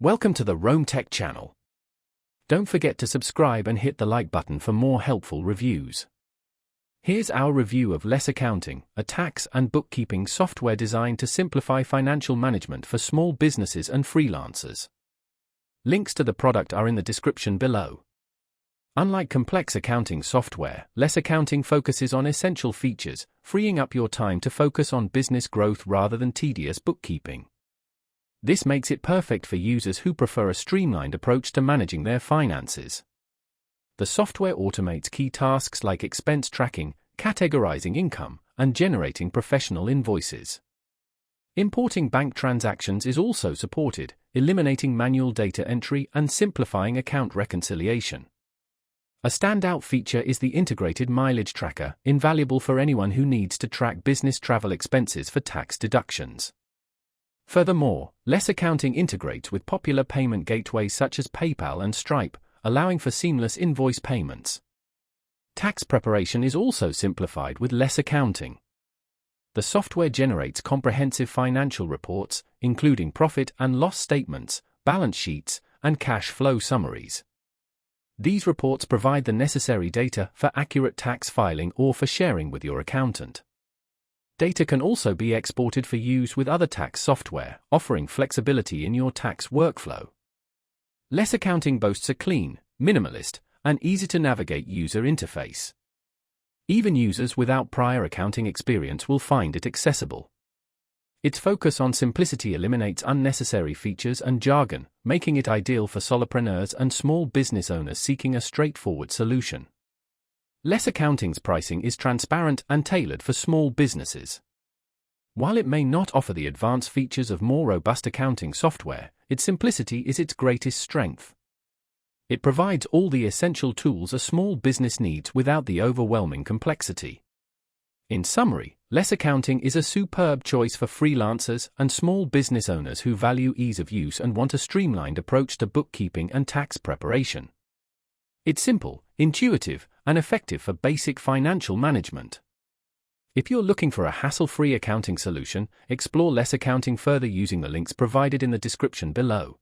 Welcome to the Rome Tech channel. Don't forget to subscribe and hit the like button for more helpful reviews. Here's our review of LessAccounting, a tax and bookkeeping software designed to simplify financial management for small businesses and freelancers. Links to the product are in the description below. Unlike complex accounting software, LessAccounting focuses on essential features, freeing up your time to focus on business growth rather than tedious bookkeeping. This makes it perfect for users who prefer a streamlined approach to managing their finances. The software automates key tasks like expense tracking, categorizing income, and generating professional invoices. Importing bank transactions is also supported, eliminating manual data entry and simplifying account reconciliation. A standout feature is the integrated mileage tracker, invaluable for anyone who needs to track business travel expenses for tax deductions. Furthermore, LessAccounting integrates with popular payment gateways such as PayPal and Stripe, allowing for seamless invoice payments. Tax preparation is also simplified with LessAccounting. The software generates comprehensive financial reports, including profit and loss statements, balance sheets, and cash flow summaries. These reports provide the necessary data for accurate tax filing or for sharing with your accountant. Data can also be exported for use with other tax software, offering flexibility in your tax workflow. LessAccounting boasts a clean, minimalist, and easy-to-navigate user interface. Even users without prior accounting experience will find it accessible. Its focus on simplicity eliminates unnecessary features and jargon, making it ideal for solopreneurs and small business owners seeking a straightforward solution. LessAccounting's pricing is transparent and tailored for small businesses. While it may not offer the advanced features of more robust accounting software, its simplicity is its greatest strength. It provides all the essential tools a small business needs without the overwhelming complexity. In summary, LessAccounting is a superb choice for freelancers and small business owners who value ease of use and want a streamlined approach to bookkeeping and tax preparation. It's simple, intuitive, and effective for basic financial management. If you're looking for a hassle-free accounting solution, explore LessAccounting further using the links provided in the description below.